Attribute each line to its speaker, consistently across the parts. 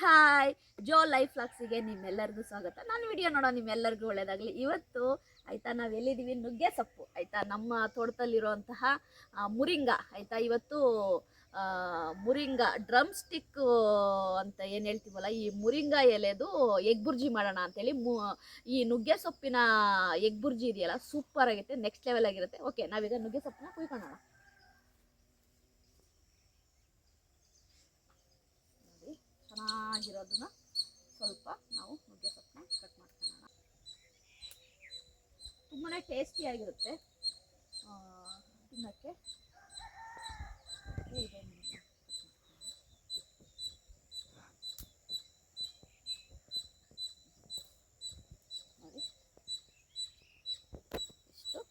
Speaker 1: Hi, ಜೋ life ಫ್ಲಾಕ್ಸಿಗೆ ನಿಮ್ಮೆಲ್ಲರಿಗೂ ಸ್ವಾಗತ. ನಾನು ವಿಡಿಯೋ ನೋಡೋ ನಿಮ್ಮೆಲ್ಲರಿಗೂ ಒಳ್ಳೆಯದಾಗಲಿ. ಇವತ್ತು ಆಯಿತಾ ನಾವು ಎಲ್ಲಿದ್ದೀವಿ, ನುಗ್ಗೆ ಸೊಪ್ಪು ಆಯಿತಾ, ನಮ್ಮ ತೋಟದಲ್ಲಿರುವಂತಹ ಮುರಿಂಗ ಆಯಿತಾ. ಇವತ್ತು ಮುರಿಂಗ ಡ್ರಮ್ ಸ್ಟಿಕ್ ಅಂತ ಏನು ಹೇಳ್ತೀವಲ್ಲ, ಈ ಮುರಿಂಗ ಎಲೆದು ಎಗ್ ಬುರ್ಜಿ ಮಾಡೋಣ ಅಂತೇಳಿ. ಈ ನುಗ್ಗೆ ಸೊಪ್ಪಿನ ಎಗ್ ಬುರ್ಜಿ ಇದೆಯಲ್ಲ, ಸೂಪರ್ ಆಗಿರುತ್ತೆ, ನೆಕ್ಸ್ಟ್ ಲೆವೆಲ್ ಆಗಿರುತ್ತೆ. ಓಕೆ, ನಾವೀಗ ನುಗ್ಗೆ ಸೊಪ್ಪನ್ನ ಕುಯ್ಕೊಳ್ಳೋಣ. ಚೆನ್ನಾಗಿರೋದನ್ನ ಸ್ವಲ್ಪ ನಾವು ನುಗ್ಗೆ ಸೊಪ್ಪನ್ನ ಕಟ್ ಮಾಡ್ಕೊಳ್ಳೋಣ. ತುಂಬಾ ಟೇಸ್ಟಿಯಾಗಿರುತ್ತೆ ತಿನ್ನೋಕ್ಕೆ. ನೋಡಿ, ಇಷ್ಟು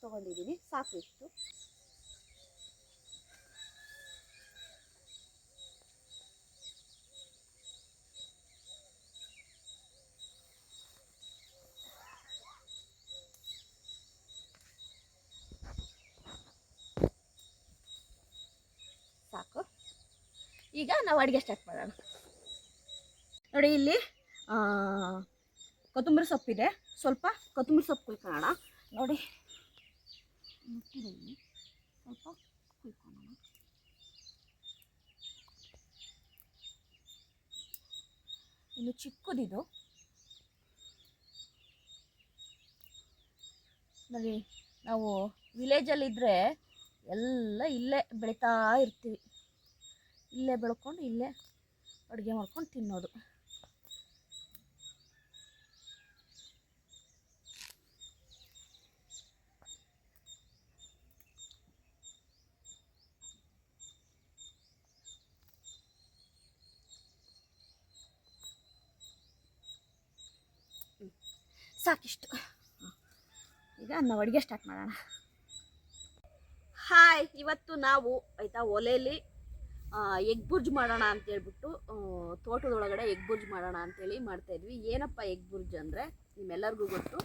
Speaker 1: ತೊಗೊಂಡಿದ್ದೀನಿ, ಸಾಕು ಇಷ್ಟು. ಸಾಕು. ಈಗ ನಾವು ಅಡುಗೆ ಸ್ಟಾರ್ಟ್ ಮಾಡೋಣ. ನೋಡಿ, ಇಲ್ಲಿ ಕೊತ್ತಂಬರಿ ಸೊಪ್ಪಿದೆ, ಸ್ವಲ್ಪ ಕೊತ್ತಂಬರಿ ಸೊಪ್ಪು ಕುಯ್ಕೊಳ್ಳೋಣ. ನೋಡಿ, ಸ್ವಲ್ಪ ಕುಯ್ಕೊಳ್ಳೋಣ. ಇನ್ನು ಚಿಕ್ಕದಿದು ನೋಡಿ. ನಾವು ವಿಲೇಜಲ್ಲಿದ್ದರೆ ಎಲ್ಲ ಇಲ್ಲೇ ಬೆಳೀತಾ ಇರ್ತೀವಿ, ಇಲ್ಲೇ ಬೆಳ್ಕೊಂಡು ಇಲ್ಲೇ ಅಡುಗೆ ಮಾಡ್ಕೊಂಡು ತಿನ್ನೋದು. ಸಾಕಿಷ್ಟು. ಈಗ ನಾವು ಅಡುಗೆ ಸ್ಟಾರ್ಟ್ ಮಾಡೋಣ. ಹಾಯ್, ಇವತ್ತು ನಾವು ಆಯಿತಾ ಒಲೆಯಲ್ಲಿ ಎಗ್ ಬುರ್ಜ್ ಮಾಡೋಣ ಅಂತೇಳ್ಬಿಟ್ಟು ತೋಟದೊಳಗಡೆ ಎಗ್ ಬುರ್ಜ್ ಮಾಡೋಣ ಅಂತೇಳಿ ಮಾಡ್ತಾಯಿದ್ವಿ. ಏನಪ್ಪ ಎಗ್ ಬುರ್ಜ್ ಅಂದರೆ ನಿಮ್ಮೆಲ್ಲರಿಗೂ ಗೊತ್ತು,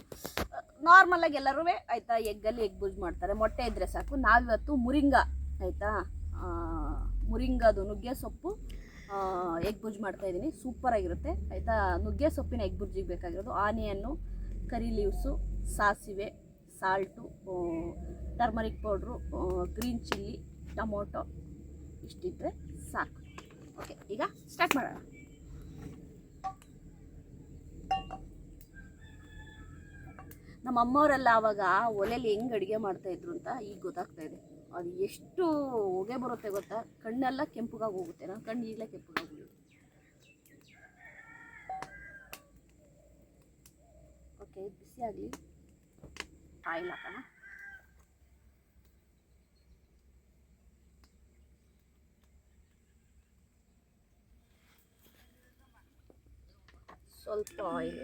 Speaker 1: ನಾರ್ಮಲಾಗಿ ಎಲ್ಲರೂ ಆಯಿತಾ ಎಗ್ಗಲ್ಲಿ ಎಗ್ ಬುರ್ಜ್ ಮಾಡ್ತಾರೆ, ಮೊಟ್ಟೆ ಇದ್ದರೆ ಸಾಕು. ನಾವಿವತ್ತು ಮುರಿಂಗ ಆಯಿತಾ, ಮುರಿಂಗದು ನುಗ್ಗೆ ಸೊಪ್ಪು ಎಗ್ ಬುರ್ಜ್ ಮಾಡ್ತಾಯಿದ್ದೀನಿ. ಸೂಪರಾಗಿರುತ್ತೆ ಆಯಿತಾ. ನುಗ್ಗೆ ಸೊಪ್ಪಿನ ಎಗ್ ಬುರ್ಜಿಗೆ ಬೇಕಾಗಿರೋದು ಆನಿಯನ್ನು, ಕರಿ ಲೀವ್ಸು, ಸಾಸಿವೆ, salt, turmeric powder, green chilli, tomato, ಇಷ್ಟಿದ್ರೆ ಸಾಕು. ಓಕೆ, ಈಗ ಸ್ಟಾರ್ಟ್ ಮಾಡೋಣ. ನಮ್ಮ ಅಮ್ಮವರೆಲ್ಲ ಆವಾಗ ಒಲೆಯಲ್ಲಿ ಹೆಂಗೆ ಅಡುಗೆ ಮಾಡ್ತಾಯಿದ್ರು ಅಂತ ಈಗ ಗೊತ್ತಾಗ್ತಾಯಿದೆ. ಅದು ಎಷ್ಟು ಹೊಗೆ ಬರುತ್ತೆ ಗೊತ್ತಾ, ಕಣ್ಣೆಲ್ಲ ಕೆಂಪುಗಾಗಿ ಹೋಗುತ್ತೆ. ನನ್ನ ಕಣ್ಣು ಈಗಲೇ ಕೆಂಪುಗಾಗಿ. ಓಕೆ, ಬಿಸಿ ಆಗಲಿ, ಆಯಿಲ್ ಹಾಕೋಣ. ಸ್ವಲ್ಪ ಆಯಿಲ್,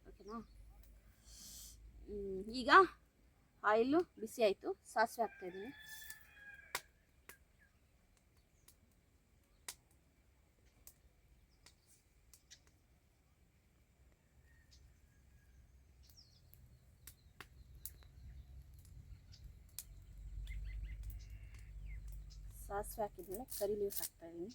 Speaker 1: ಓಕೆನಾ. ಈಗ ಆಯಿಲು ಬಿಸಿ ಆಯಿತು, ಸಾಸಿವೆ ಹಾಕ್ತಾಯಿದ್ದೀನಿ. ಸಾಸಿವೆ ಹಾಕಿದ್ಮೇಲೆ ಕರಿ ಲೀವ್ಸ್ ಹಾಕ್ತಾಯಿದ್ದೀನಿ.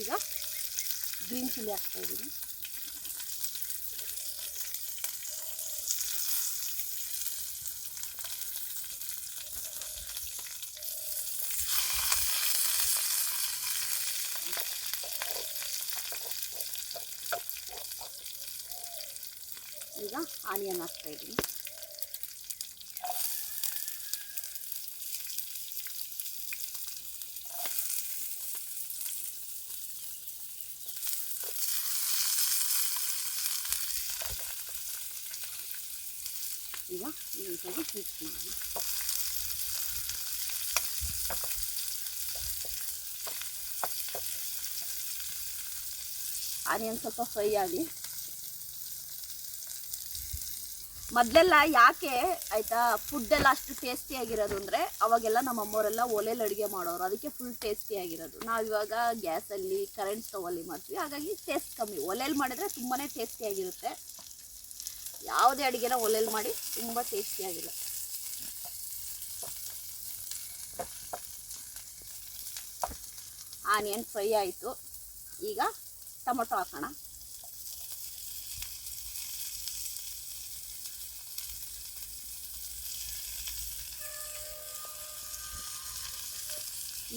Speaker 1: ಈಗ ಗ್ರೀನ್ ಚಿಲ್ಲಿ ಹಾಕ್ತಾಯಿದ್ದೀನಿ. ಈಗ ಆನಿಯನ್ ಹಾಕ್ತಾಯಿದ್ದೀನಿ. ಈಗ ನೀಟಾಗಿ ಮಿಕ್ಸ್ ಮಾಡೋಣ. ಆನಿಯನ್ ಸ್ವಲ್ಪ ಫ್ರೈ ಆಗಲಿ. ಮೊದಲೆಲ್ಲ ಯಾಕೆ ಆಯಿತಾ ಫುಡ್ಡೆಲ್ಲ ಅಷ್ಟು ಟೇಸ್ಟಿಯಾಗಿರೋದು ಅಂದರೆ ಅವಾಗೆಲ್ಲ ನಮ್ಮ ಅಮ್ಮವರೆಲ್ಲ ಒಲೆಯಲ್ಲಿ ಅಡುಗೆ ಮಾಡೋರು, ಅದಕ್ಕೆ ಫುಲ್ ಟೇಸ್ಟಿಯಾಗಿರೋದು. ನಾವು ಇವಾಗ ಗ್ಯಾಸಲ್ಲಿ ಕರೆಂಟ್ ಸ್ಟವಲ್ಲಿ ಮಾಡ್ತೀವಿ, ಹಾಗಾಗಿ ಟೇಸ್ಟ್ ಕಮ್ಮಿ. ಒಲೆಯಲ್ಲಿ ಮಾಡಿದರೆ ತುಂಬಾ ಟೇಸ್ಟಿಯಾಗಿರುತ್ತೆ. ಯಾವುದೇ ಅಡುಗೆನ ಒಲೆಯಲ್ಲಿ ಮಾಡಿ ತುಂಬ ಟೇಸ್ಟಿಯಾಗಿರುತ್ತೆ. ಆನಿಯನ್ ಫ್ರೈ ಆಯಿತು. ಈಗ ಟೊಮೊಟೊ ಹಾಕೋಣ.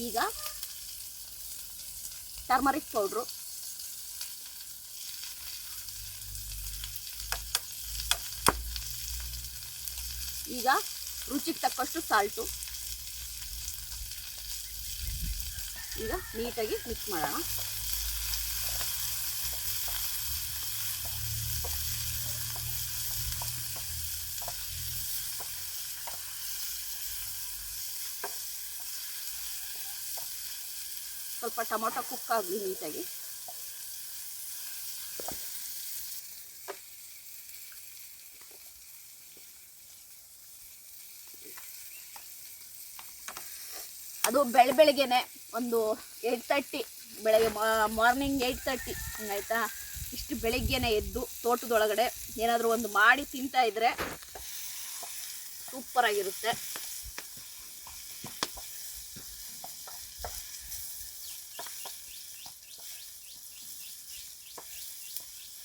Speaker 1: ಈಗ ಟರ್ಮರಿಕ್ ಪೌಡ್ರು, ಈಗ ರುಚಿಗೆ ತಕ್ಕಷ್ಟು ಸಾಲ್ಟು. ಈಗ ನೀಟಾಗಿ ಮಿಕ್ಸ್ ಮಾಡೋಣ. ಸ್ವಲ್ಪ ಟೊಮೊಟೊ ಕುಕ್ ಆಗಲಿ ನೀಟಾಗಿ. ಅದು ಬೆಳಗ್ಗೆನೆ ಒಂದು 8:30, ಬೆಳಗ್ಗೆ ಮಾರ್ನಿಂಗ್ 8:30 ಆಯಿತಾ. ಇಷ್ಟು ಬೆಳಗ್ಗೆನೆ ಎದ್ದು ತೋಟದೊಳಗಡೆ ಏನಾದರೂ ಒಂದು ಮಾಡಿ ತಿಂತಾ ಇದ್ದರೆ ಸೂಪರಾಗಿರುತ್ತೆ.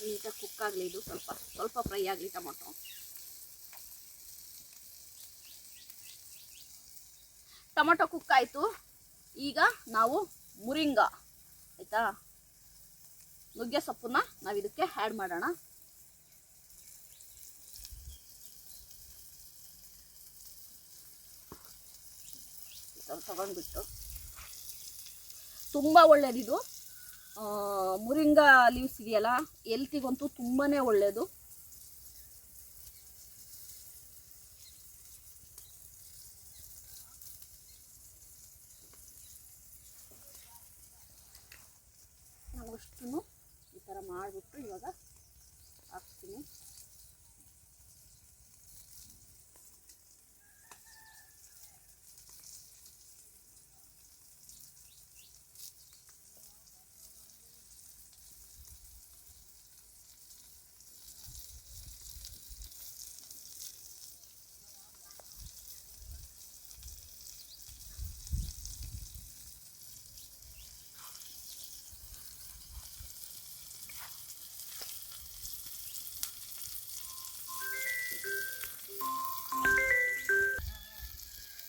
Speaker 1: ನೀಟಾಗಿ ಕುಕ್ ಆಗಲಿ. ಇದು ಸ್ವಲ್ಪ ಫ್ರೈ ಆಗಲಿ ಟೊಮೊಟೊ ಕುಕ್ ಆಯಿತು. ಈಗ ನಾವು ಮುರಿಂಗ ಆಯಿತಾ, ನುಗ್ಗೆ ಸೊಪ್ಪನ್ನ ನಾವು ಇದಕ್ಕೆ ಆ್ಯಡ್ ಮಾಡೋಣ. ತಗೊಂಡ್ಬಿಟ್ಟು ತುಂಬ ಒಳ್ಳೆಯದಿದು. ಮುರಿಂಗ ಲೀವ್ಸ್ ಇದೆಯಲ್ಲ, ಹೆಲ್ತಿಗಂತೂ ತುಂಬಾ ಒಳ್ಳೆಯದು. ನಾವು ಅಷ್ಟು ಈ ಥರ ಮಾಡಿಬಿಟ್ಟು ಇವಾಗ ಹಾಕ್ತೀನಿ.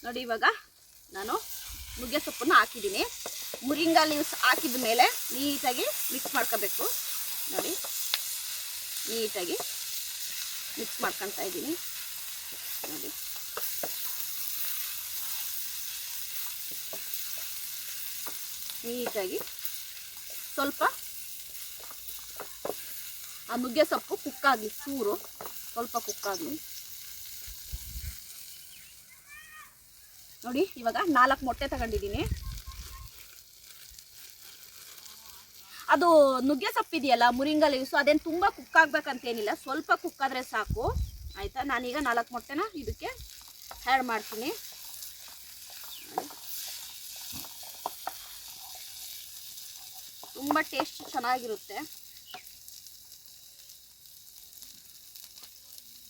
Speaker 1: ನೋಡಿ, ಇವಾಗ ನಾನು ನುಗ್ಗೆ ಸೊಪ್ಪನ್ನು ಹಾಕಿದ್ದೀನಿ. ಮುರಿಂಗಾ ಲೀವ್ಸ್ ಹಾಕಿದ ಮೇಲೆ ನೀಟಾಗಿ ಮಿಕ್ಸ್ ಮಾಡ್ಕೋಬೇಕು. ನೋಡಿ, ನೀಟಾಗಿ ಮಿಕ್ಸ್ ಮಾಡ್ಕೊತಾ ಇದ್ದೀನಿ. ನೋಡಿ, ನೀಟಾಗಿ ಸ್ವಲ್ಪ ಆ ನುಗ್ಗೆ ಸೊಪ್ಪು ಕುಕ್ಕಾಗಲಿ, ಚೂರು ಸ್ವಲ್ಪ ಕುಕ್ಕಾಗಲಿ. ನೋಡಿ, ಇವಾಗ 4 ಮೊಟ್ಟೆ ತಗೊಂಡಿದ್ದೀನಿ. ಅದು ನುಗ್ಗೆ ಸೊಪ್ಪಿದೆಯಲ್ಲ, ಮುರಿಂಗಾ ಲೀವ್ಸು, ಅದೇನು ತುಂಬ ಕುಕ್ ಆಗ್ಬೇಕಂತೇನಿಲ್ಲ, ಸ್ವಲ್ಪ ಕುಕ್ಕಾದರೆ ಸಾಕು ಆಯಿತಾ. ನಾನೀಗ 4 ಮೊಟ್ಟೆನ ಇದಕ್ಕೆ ಆ್ಯಡ್ ಮಾಡ್ತೀನಿ. ತುಂಬ ಟೇಸ್ಟ್ ಚೆನ್ನಾಗಿರುತ್ತೆ.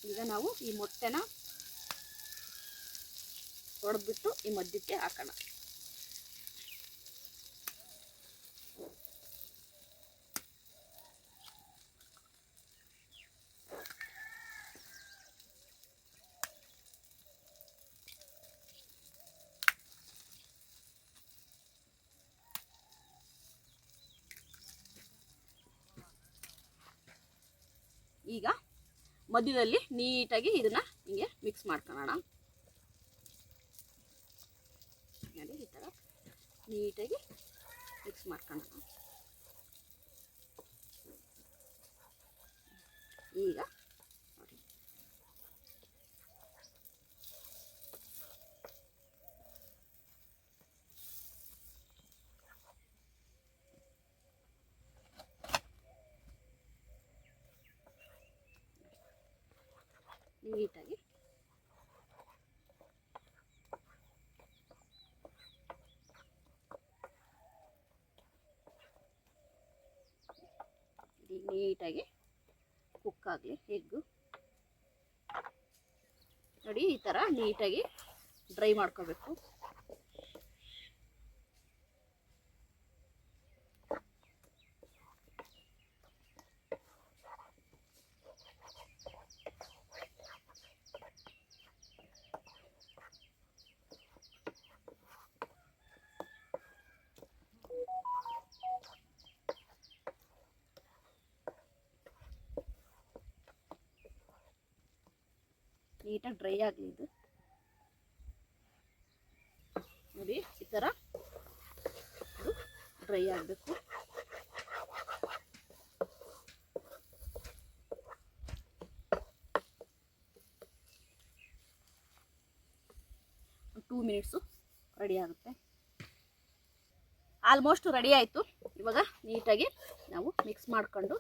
Speaker 1: ಈಗ ನಾವು ಈ ಮೊಟ್ಟೆನ ಹೊಡೆದ್ಬಿಟ್ಟು ಈ ಮಧ್ಯಕ್ಕೆ ಹಾಕೋಣ. ಈಗ ಮಧ್ಯದಲ್ಲಿ ನೀಟಾಗಿ ಇದನ್ನ ಹಿಂಗೆ ಮಿಕ್ಸ್ ಮಾಡ್ಕೊಳ್ಳೋಣ. ನೋಡಿ, ಈ ಥರ ನೀಟಾಗಿ ಮಿಕ್ಸ್ ಮಾಡ್ಕೊಳ್ಳೋಣ. ಈಗ ನೋಡಿ, ನೀಟಾಗಿ ನೀಟಾಗಿ ಕುಕ್ ಆಗಲಿ ಎಗ್ಗು. ನೋಡಿ ಈ ಥರ ನೀಟಾಗಿ ಡ್ರೈ ಮಾಡ್ಕೋಬೇಕು. ನೀಟಾಗಿ ಡ್ರೈ ಆಗಲಿ ಇದು. ನೋಡಿ ಈ ಥರ ಇದು ಡ್ರೈ ಆಗಬೇಕು. ಒಂದು 2 ಮಿನಿಟ್ಸು ರೆಡಿ ಆಗುತ್ತೆ. ಆಲ್ಮೋಸ್ಟ್ ರೆಡಿ ಆಯಿತು. ಇವಾಗ ನೀಟಾಗಿ ನಾವು ಮಿಕ್ಸ್ ಮಾಡ್ಕೊಂಡು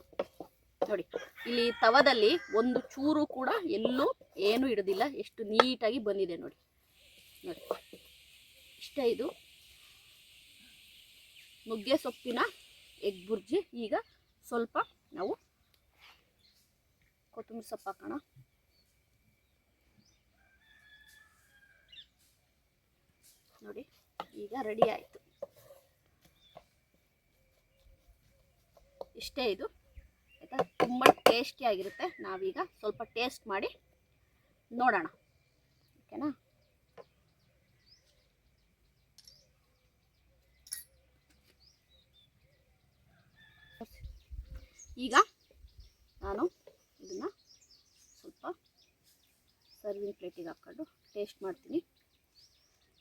Speaker 1: ನೋಡಿ, ಇಲ್ಲಿ ತವದಲ್ಲಿ ಒಂದು ಚೂರು ಕೂಡ ಎಲ್ಲೂ ಏನೂ ಹಿಡಿದಿಲ್ಲ, ಎಷ್ಟು ನೀಟಾಗಿ ಬಂದಿದೆ ನೋಡಿ. ನೋಡಿ ಇಷ್ಟೇ ಇದು ನುಗ್ಗೆ ಸೊಪ್ಪಿನ ಎಗ್ ಬುರ್ಜಿ. ಈಗ ಸ್ವಲ್ಪ ನಾವು ಕೊತ್ತಂಬರಿ ಸೊಪ್ಪು ಹಾಕೋಣ. ನೋಡಿ ಈಗ ರೆಡಿ ಆಯಿತು. ಇಷ್ಟೇ ಇದು ಆಯಿತಾ. ತುಂಬ ಟೇಸ್ಟಿಯಾಗಿರುತ್ತೆ. ನಾವೀಗ ಸ್ವಲ್ಪ ಟೇಸ್ಟ್ ಮಾಡಿ ನೋಡೋಣ, ಓಕೆನಾ. ಈಗ ನಾನು ಇದನ್ನು ಸ್ವಲ್ಪ ಸರ್ವಿಂಗ್ ಪ್ಲೇಟಿಗೆ ಹಾಕ್ಕೊಂಡು ಟೇಸ್ಟ್ ಮಾಡ್ತೀನಿ.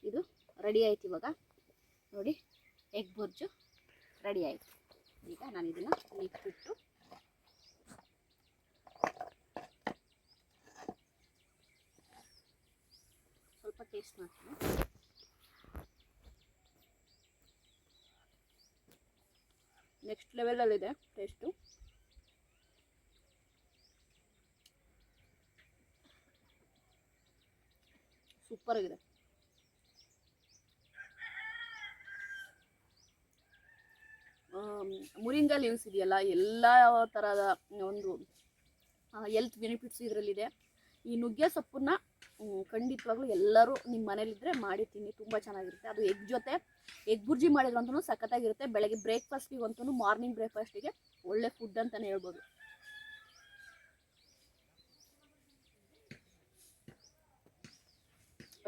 Speaker 1: ಇದು ರೆಡಿ ಆಯ್ತು. ಇವಾಗ ನೋಡಿ ಎಗ್ ಬುರ್ಜು ರೆಡಿ ಆಯಿತು. ಈಗ ನಾನು ಇದನ್ನು ಇಟ್ಬಿಟ್ಟು ಸ್ವಲ್ಪ ಟೇಸ್ಟ್ ಮಾಡ್ತೀನಿ. Next ಲೆವೆಲಲ್ಲಿದೆ taste. ಸೂಪರ್ ಆಗಿದೆ. ಮುರಿಂಗಾ ಲೀವ್ಸ್ ಇದೆಯಲ್ಲ, ಎಲ್ಲ ಥರದ ಒಂದು ಹೆಲ್ತ್ ಬೆನಿಫಿಟ್ಸ್ ಇದರಲ್ಲಿದೆ. ಈ ನುಗ್ಗೆ ಸೊಪ್ಪನ್ನ ಖಂಡಿತವಾಗ್ಲೂ ಎಲ್ಲರೂ ನಿಮ್ಮ ಮನೇಲಿದ್ದರೆ ಮಾಡಿ ತಿನ್ನಿ, ತುಂಬ ಚೆನ್ನಾಗಿರುತ್ತೆ. ಅದು ಎಗ್ ಜೊತೆ ಎಗ್ ಬುರ್ಜಿ ಮಾಡಿದ್ರಂತೂ ಸಖತ್ತಾಗಿರುತ್ತೆ. ಬೆಳಗ್ಗೆ ಬ್ರೇಕ್ಫಾಸ್ಟಿಗೆ ಅಂತೂ, ಮಾರ್ನಿಂಗ್ ಬ್ರೇಕ್ಫಾಸ್ಟಿಗೆ ಒಳ್ಳೆ ಫುಡ್ ಅಂತಲೇ ಹೇಳ್ಬೋದು.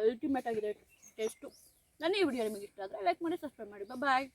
Speaker 1: ಅಲ್ಟಿಮೇಟ್ ಆಗಿದೆ ಟೇಸ್ಟು. ನನ್ನ ಈ ವಿಡಿಯೋ ನಿಮಗೆ ಇಷ್ಟ ಆದರೆ ಲೈಕ್ ಮಾಡಿ, ಸಬ್ಸ್ಕ್ರೈಬ್ ಮಾಡಿ. ಬಾಯ್.